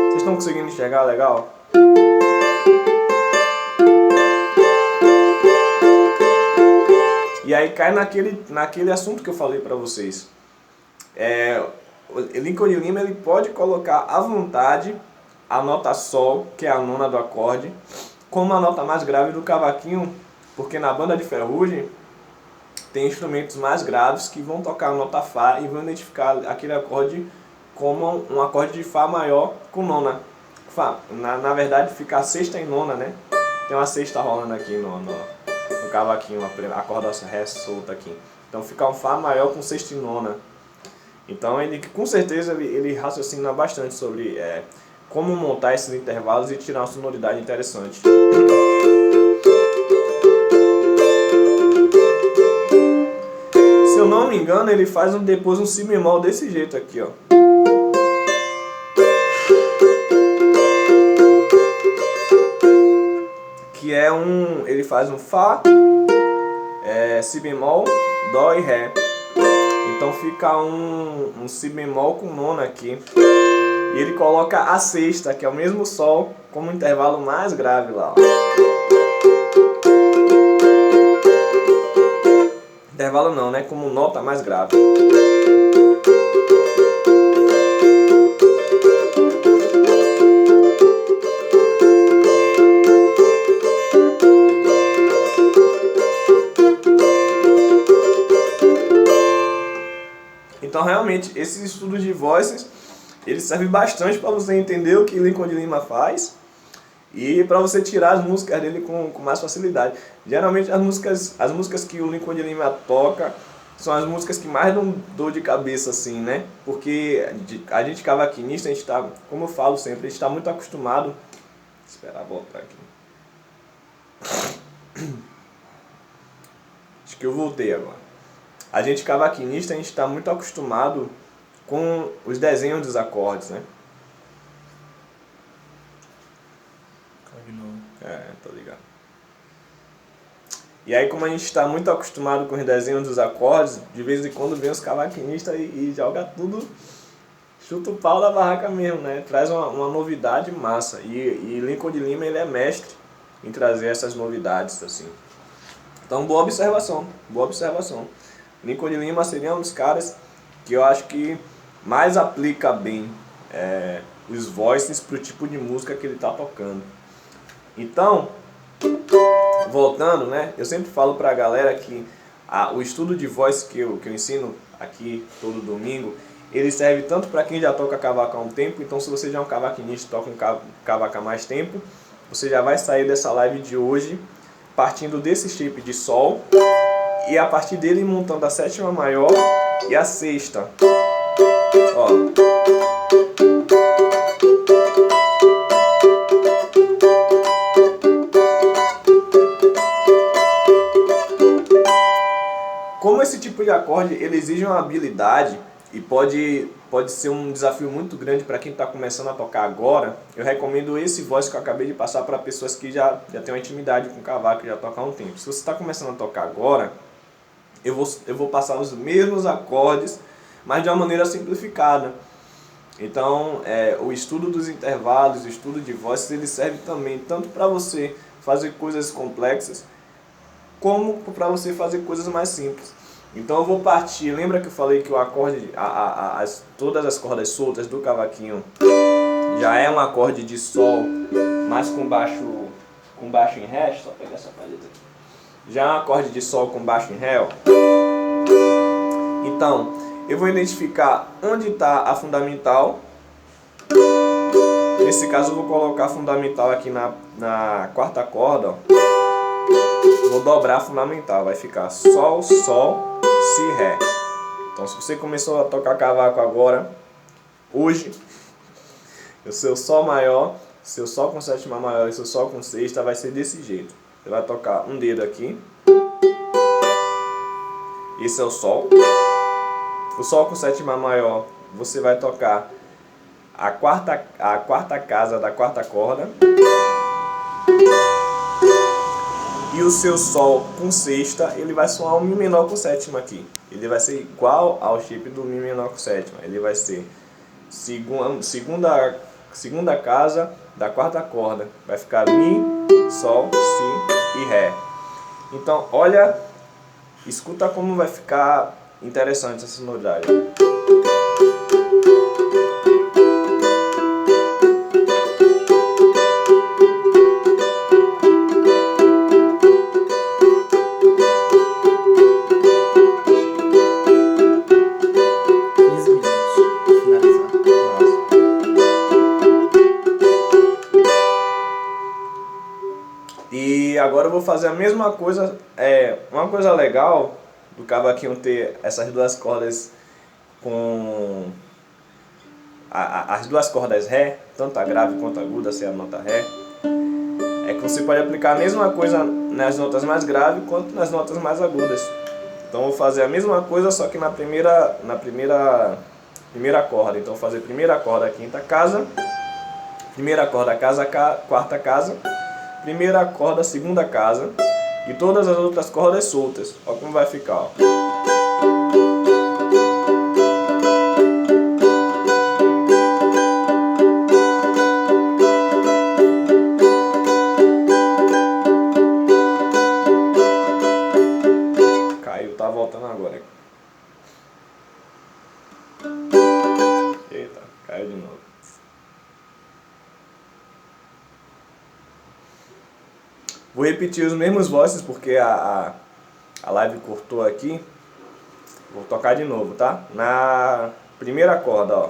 Vocês estão conseguindo enxergar legal? E aí cai naquele assunto que eu falei para vocês. O Lincoln de Lima ele pode colocar à vontade a nota Sol, que é a nona do acorde, como a nota mais grave do cavaquinho, porque na banda de ferrugem tem instrumentos mais graves que vão tocar a nota Fá e vão identificar aquele acorde como um acorde de Fá maior com nona. Fá, na verdade fica a sexta e nona, né? Tem uma sexta rolando aqui no cavaquinho, a corda Ré solta aqui. Então fica um Fá maior com sexta e nona. Então ele com certeza ele raciocina bastante sobre como montar esses intervalos e tirar uma sonoridade interessante. Se eu não me engano, ele faz depois um Si bemol desse jeito aqui, ó. Que é ele faz um Fá, Si bemol, Dó e Ré. Então fica um Si bemol com nona aqui. E ele coloca a sexta, que é o mesmo Sol, como intervalo mais grave lá. Intervalo não, né? Como nota mais grave. Então realmente, esses estudos de vozes ele serve bastante para você entender o que Lincoln de Lima faz e para você tirar as músicas dele com mais facilidade. Geralmente as músicas que o Lincoln de Lima toca são as músicas que mais dão dor de cabeça assim, né? Porque a gente cavaquinista, a gente tá, como eu falo sempre, a gente está muito acostumado. Esperar voltar aqui. Acho que eu voltei agora. A gente cavaquinista, a gente está muito acostumado com os desenhos dos acordes, né? Tô ligado. E aí, como a gente está muito acostumado com os desenhos dos acordes, de vez em quando vem os cavaquinistas e joga tudo, chuta o pau da barraca mesmo, né? Traz uma novidade massa. E Lincoln de Lima, ele é mestre em trazer essas novidades, assim. Então, boa observação, boa observação. Lincoln de Lima seria um dos caras que eu acho que mais aplica bem os voices para o tipo de música que ele está tocando. Então, voltando, né? Eu sempre falo para a galera que o estudo de voz que eu ensino aqui todo domingo, ele serve tanto para quem já toca cavaco há um tempo. Então, se você já é um cavaquinista e toca um cavaco há mais tempo, você já vai sair dessa live de hoje partindo desse shape de Sol e a partir dele montando a sétima maior e a sexta. Ó. Como esse tipo de acorde ele exige uma habilidade e pode ser um desafio muito grande para quem está começando a tocar agora, eu recomendo esse voice que eu acabei de passar para pessoas que já têm uma intimidade com o cavaco, já tocam há um tempo. Se você está começando a tocar agora, eu vou passar os mesmos acordes, mas de uma maneira simplificada. Então, o estudo dos intervalos, o estudo de vozes, ele serve também tanto para você fazer coisas complexas, como para você fazer coisas mais simples. Então eu vou partir, lembra que eu falei que o acorde, todas as cordas soltas do cavaquinho já é um acorde de sol, mas com baixo em ré, só pegar essa paleta aqui. Já é um acorde de sol com baixo em ré, ó. Então, eu vou identificar onde está a fundamental. Nesse caso eu vou colocar a fundamental aqui na quarta corda, ó. Vou dobrar a fundamental, vai ficar sol, sol, si, ré. Então se você começou a tocar cavaco agora, hoje, o seu sol maior, seu sol com sétima maior e seu sol com sexta vai ser desse jeito. Você vai tocar um dedo aqui. Esse é o sol. O sol com sétima maior, você vai tocar a quarta casa da quarta corda. E o seu sol com sexta, ele vai soar um Mi menor com sétima aqui. Ele vai ser igual ao shape do Mi menor com sétima. Ele vai ser segunda casa da quarta corda. Vai ficar Mi, Sol, Si e Ré. Então, olha, escuta como vai ficar interessante essa sonoridade. E agora eu vou fazer a mesma coisa. Uma coisa legal do cavaquinho ter essas duas cordas com as duas cordas Ré, tanto a grave quanto a aguda, se é a nota Ré, é que você pode aplicar a mesma coisa nas notas mais graves quanto nas notas mais agudas. Então eu vou fazer a mesma coisa, só que na primeira corda. Então eu vou fazer primeira corda, quinta casa, primeira corda, casa, quarta casa, primeira corda, segunda casa e todas as outras cordas soltas. Olha como vai ficar, ó. Caiu, tá voltando agora. Eita, caiu de novo. Vou repetir os mesmos vozes porque a live cortou aqui. Vou tocar de novo, tá? Na primeira corda, ó.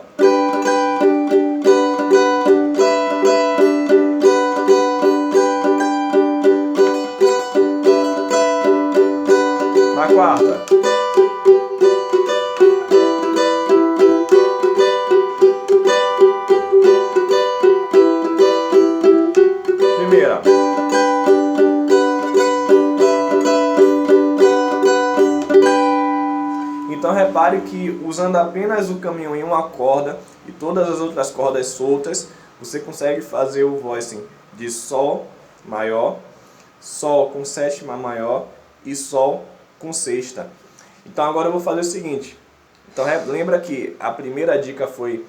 Na quarta. Primeira. Então repare que usando apenas o caminho em uma corda e todas as outras cordas soltas, você consegue fazer o voicing de Sol maior, Sol com sétima maior e Sol com sexta. Então agora eu vou fazer o seguinte. Então lembra que a primeira dica foi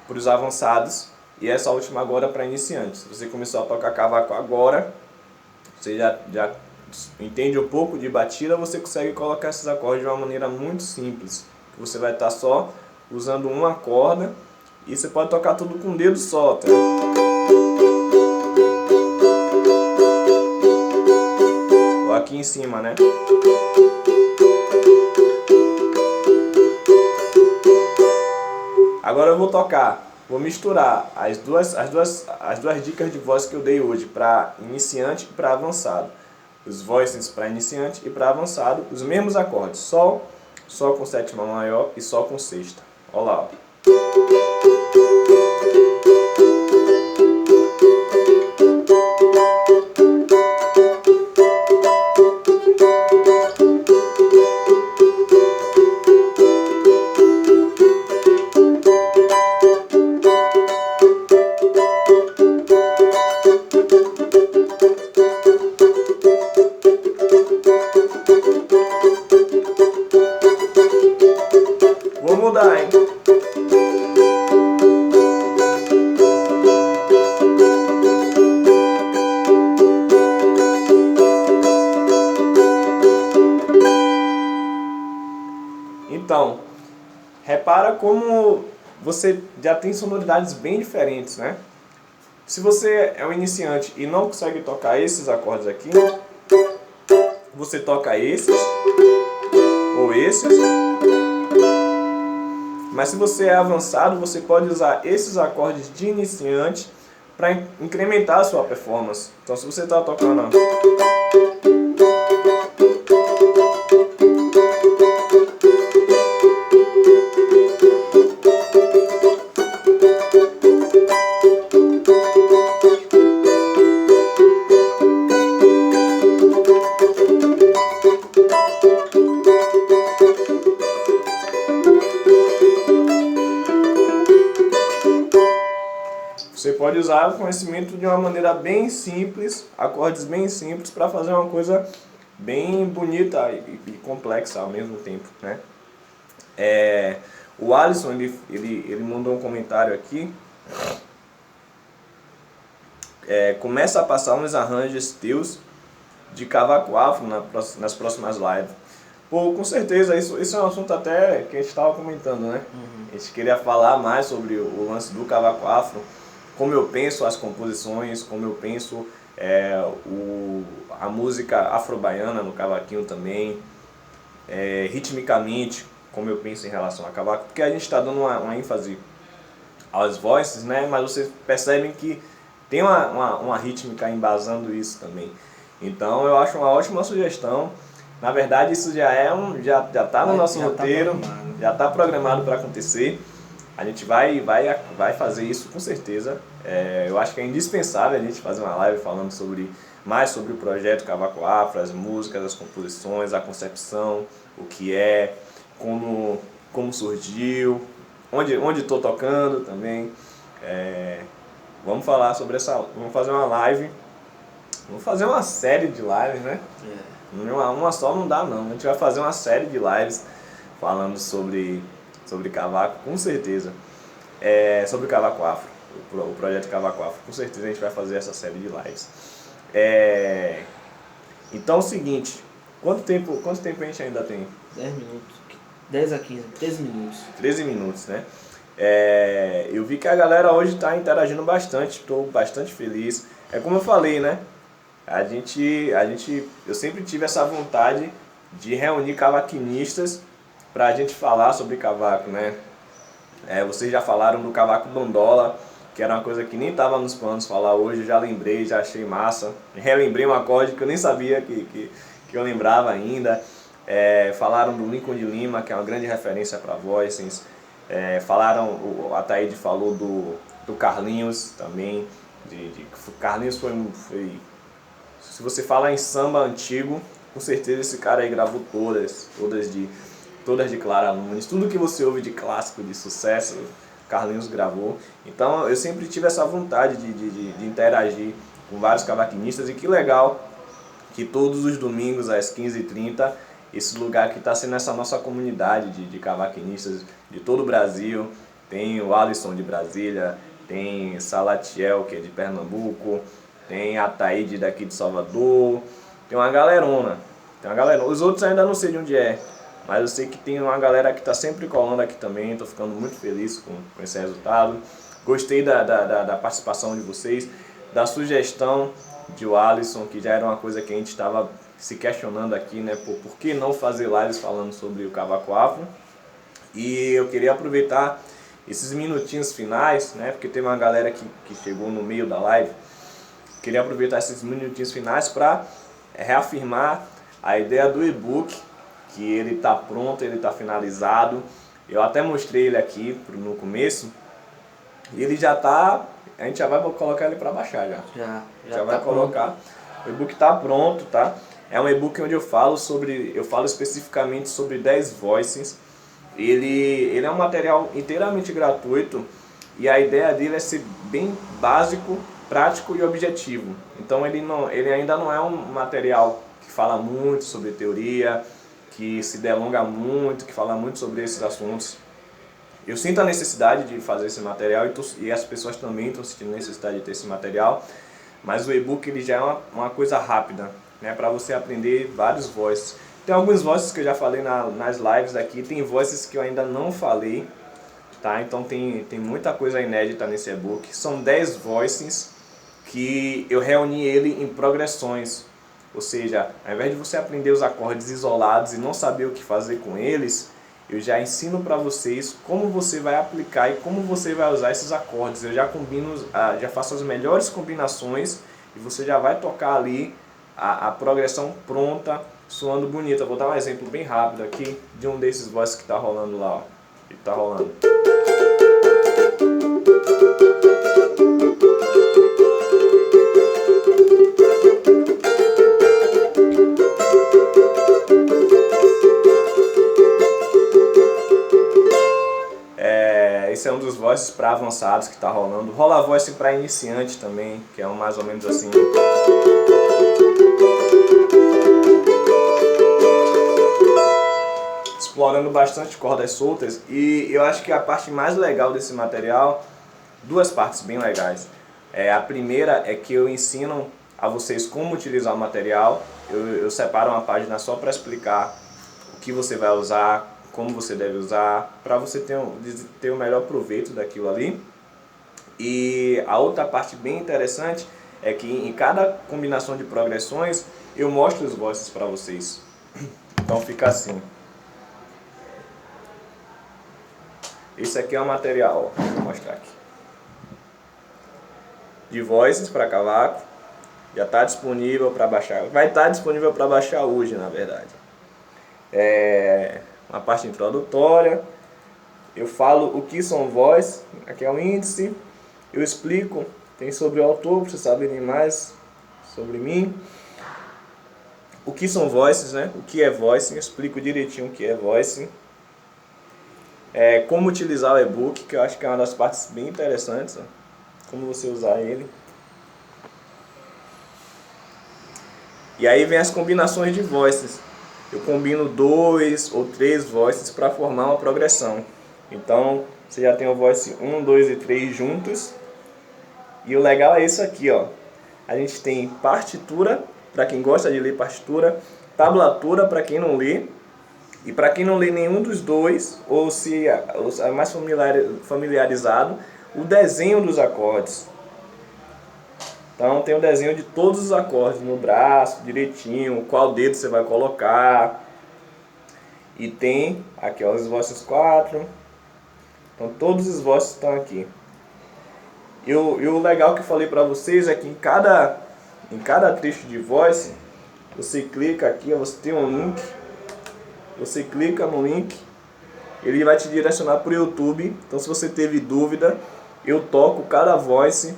para os avançados e essa última agora para iniciantes. Você começou a tocar cavaco agora, você já entende um pouco de batida, você consegue colocar esses acordes de uma maneira muito simples. Você vai estar só usando uma corda e você pode tocar tudo com o dedo só, tá? Ou aqui em cima, né? Agora eu vou tocar, vou misturar as duas dicas de voz que eu dei hoje para iniciante e para avançado. Os voicings para iniciante e para avançado, os mesmos acordes, Sol, Sol com sétima maior e Sol com sexta. Olha lá, ó. Vou mudar, hein? repara como você já tem sonoridades bem diferentes, né? Se você é um iniciante e não consegue tocar esses acordes aqui, você toca esses ou esses. Mas se você é avançado, você pode usar esses acordes de iniciante para incrementar a sua performance. Então se você está tocando... Você pode usar o conhecimento de uma maneira bem simples, acordes bem simples, para fazer uma coisa bem bonita e complexa ao mesmo tempo, né? O Alisson, ele mandou um comentário aqui. Começa a passar uns arranjos teus de cavaco afro nas próximas lives. Pô, com certeza, isso é um assunto até que a gente estava comentando, né? A gente queria falar mais sobre o lance do cavaco afro, como eu penso as composições, como eu penso a música afro-baiana no cavaquinho também, ritmicamente, como eu penso em relação a cavaco, porque a gente está dando uma ênfase às voices, né? Mas vocês percebem que tem uma rítmica embasando isso também. Então eu acho uma ótima sugestão. Na verdade isso já está no nosso roteiro, já está programado para acontecer. A gente vai fazer isso com certeza. Eu acho que é indispensável a gente fazer uma live falando mais sobre o projeto Cavaco Afro, as músicas, as composições, a concepção, o que é, como surgiu, onde estou tocando também. Vamos falar sobre vamos fazer uma live, vamos fazer uma série de lives, né? Uma só não dá não, a gente vai fazer uma série de lives falando sobre cavaco, com certeza. Sobre o Cavaco Afro, o projeto Cavaco Afro, com certeza a gente vai fazer essa série de lives. Então é o seguinte, quanto tempo a gente ainda tem? 10 minutos, 10 a 15, 13 minutos. 13 minutos, né? Eu vi que a galera hoje está interagindo bastante, estou bastante feliz. É como eu falei, né? Eu sempre tive essa vontade de reunir cavaquinistas para a gente falar sobre cavaco, né? Vocês já falaram do cavaco bandola, que era uma coisa que nem estava nos planos falar hoje, já lembrei, já achei massa. Relembrei um acorde que eu nem sabia que eu lembrava ainda. Falaram do Lincoln de Lima, que é uma grande referência para voicings. A Taíde falou do Carlinhos também. Carlinhos foi... Se você falar em samba antigo, com certeza esse cara aí gravou todas de Clara Nunes. Tudo que você ouve de clássico, de sucesso, Carlinhos gravou. Então eu sempre tive essa vontade de interagir com vários cavaquinistas. E que legal que todos os domingos às 15h30, esse lugar que está sendo essa nossa comunidade de cavaquinistas de todo o Brasil. Tem o Alisson de Brasília, tem Salatiel, que é de Pernambuco, tem a Taíde daqui de Salvador, tem uma galerona. Os outros ainda não sei de onde é, mas eu sei que tem uma galera que está sempre colando aqui também. Estou ficando muito feliz com esse resultado. Gostei da participação de vocês, da sugestão de o Alisson, que já era uma coisa que a gente estava se questionando aqui, né? Por que não fazer lives falando sobre o cavaco afro? E eu queria aproveitar esses minutinhos finais, né? Porque tem uma galera que chegou no meio da live. Queria aproveitar esses minutinhos finais para reafirmar a ideia do e-book, que ele está pronto, ele está finalizado. Eu até mostrei ele aqui no começo, e ele já está, a gente já vai colocar ele para baixar já. Já vai colocar. O e-book está pronto, tá? É um e-book onde eu falo especificamente sobre 10 voicings. Ele é um material inteiramente gratuito, e a ideia dele é ser bem básico, prático e objetivo. Então ele ainda não é um material que fala muito sobre teoria, que se delonga muito, que fala muito sobre esses assuntos. Eu sinto a necessidade de fazer esse material, e as pessoas também estão sentindo a necessidade de ter esse material, mas o e-book ele já é uma coisa rápida, né, para você aprender vários voices. Tem alguns voices que eu já falei nas lives aqui, tem voices que eu ainda não falei, tá? Então tem muita coisa inédita nesse e-book. São 10 voicings que eu reuni ele em progressões. Ou seja, ao invés de você aprender os acordes isolados e não saber o que fazer com eles, eu já ensino para vocês como você vai aplicar e como você vai usar esses acordes. Eu já combino, já faço as melhores combinações e você já vai tocar ali a progressão pronta, soando bonita. Eu vou dar um exemplo bem rápido aqui de um desses voices que está rolando lá, ó. Ele tá rolando. Esse é um dos voices para avançados que está rolando. Rola voice para iniciante também, que é um mais ou menos assim. Explorando bastante cordas soltas, e eu acho que a parte mais legal desse material, duas partes bem legais. A primeira é que eu ensino a vocês como utilizar o material. Eu separo uma página só para explicar o que você vai usar, como você deve usar, para você ter o melhor proveito daquilo ali. E a outra parte bem interessante é que em cada combinação de progressões eu mostro os voices para vocês. Então fica assim. Esse aqui é o material, ó. Vou mostrar aqui. De voices para cavaco. Já está disponível para baixar. Vai estar disponível para baixar hoje, na verdade. Uma parte introdutória. Eu falo o que são voices. Aqui é o índice. Eu explico. Tem sobre o autor, para vocês saberem mais sobre mim. O que são voices, né? O que é voicing. Eu explico direitinho o que é voicing. Como utilizar o e-book, que eu acho que é uma das partes bem interessantes, ó. Como você usar ele. E aí vem as combinações de voices. Eu combino 2 ou 3 voices para formar uma progressão. Então você já tem o voice 1, 2 e 3 juntos. E o legal é isso aqui, ó. A gente tem partitura, para quem gosta de ler partitura, tablatura para quem não lê. E para quem não lê nenhum dos dois, ou se é mais familiarizado, o desenho dos acordes. Então tem o desenho de todos os acordes no braço, direitinho, qual dedo você vai colocar. E tem aqui, ó, os voices 4. Então todos os voices estão aqui. E o legal que eu falei para vocês é que em cada trecho de voice, você clica aqui, ó, você tem um link. Você clica no link, ele vai te direcionar para o YouTube. Então se você teve dúvida, eu toco cada voice,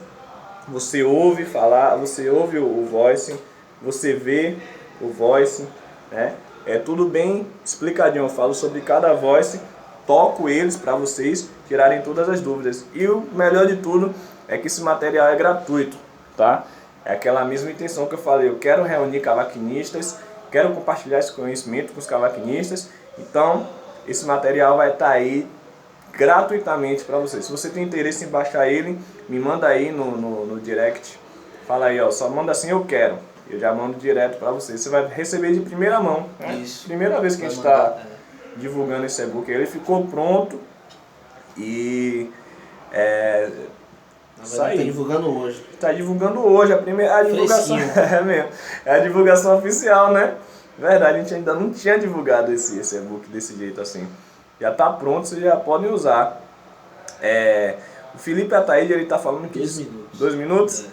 você ouve falar, você ouve o voice, você vê o voice, né? É tudo bem explicadinho, eu falo sobre cada voice, toco eles para vocês tirarem todas as dúvidas. E o melhor de tudo é que esse material é gratuito, tá? É aquela mesma intenção que eu falei, eu quero reunir cavaquinistas, quero compartilhar esse conhecimento com os cavaquinistas. Então, esse material vai estar aí gratuitamente para você. Se você tem interesse em baixar ele, me manda aí no direct. Fala aí, ó, só manda assim, eu quero. Eu já mando direto para você. Você vai receber de primeira mão. Né? Isso. Primeira vez que a gente está divulgando esse e-book. Ele ficou pronto e... Está divulgando hoje. Está divulgando hoje, a divulgação é a divulgação oficial, né? Verdade, a gente ainda não tinha divulgado esse e-book desse jeito assim. Já está pronto, vocês já podem usar. O Felipe Ataíde, ele está falando que... 2 minutos. 2 minutos?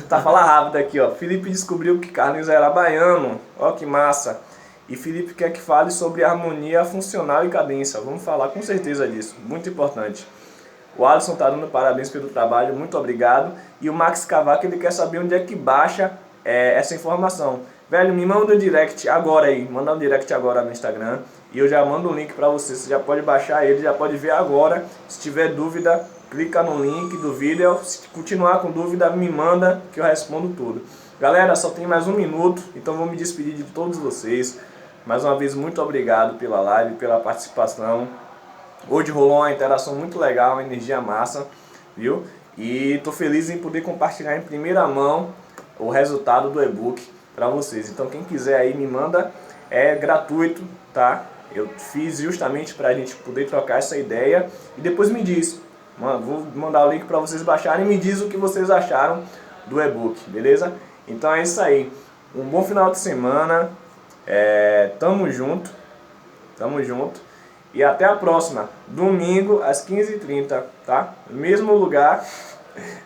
Tá falando rápido aqui, ó. Felipe descobriu que Carlinhos era baiano. Ó que massa. E Felipe quer que fale sobre harmonia funcional e cadência. Vamos falar com certeza disso. Muito importante. O Alisson tá dando parabéns pelo trabalho, muito obrigado. E o Max Cavaco, ele quer saber onde é que baixa essa informação. Velho, me manda um direct agora aí, manda um direct agora no Instagram e eu já mando um link pra você. Você já pode baixar ele, já pode ver agora. Se tiver dúvida, clica no link do vídeo. Se continuar com dúvida, me manda que eu respondo tudo. Galera, só tem mais 1 minuto, então vou me despedir de todos vocês. Mais uma vez, muito obrigado pela live, pela participação. Hoje rolou uma interação muito legal, uma energia massa, viu? E tô feliz em poder compartilhar em primeira mão o resultado do e-book para vocês. Então quem quiser aí me manda, é gratuito, tá? Eu fiz justamente para a gente poder trocar essa ideia e depois me diz. Vou mandar o link para vocês baixarem e me diz o que vocês acharam do e-book, beleza? Então é isso aí. Um bom final de semana. Tamo junto. Tamo junto. E até a próxima. Domingo às 15h30, tá? Mesmo lugar,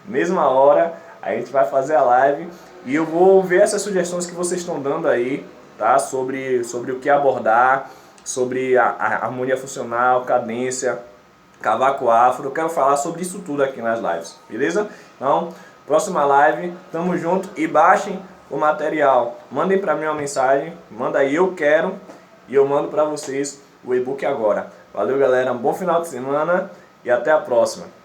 mesma hora. A gente vai fazer a live. E eu vou ver essas sugestões que vocês estão dando aí, tá? Sobre o que abordar, sobre a harmonia funcional, cadência, cavaco afro. Eu quero falar sobre isso tudo aqui nas lives, beleza? Então, próxima live, tamo junto e baixem o material. Mandem pra mim uma mensagem, manda aí, eu quero, e eu mando pra vocês o e-book agora. Valeu, galera, um bom final de semana e até a próxima.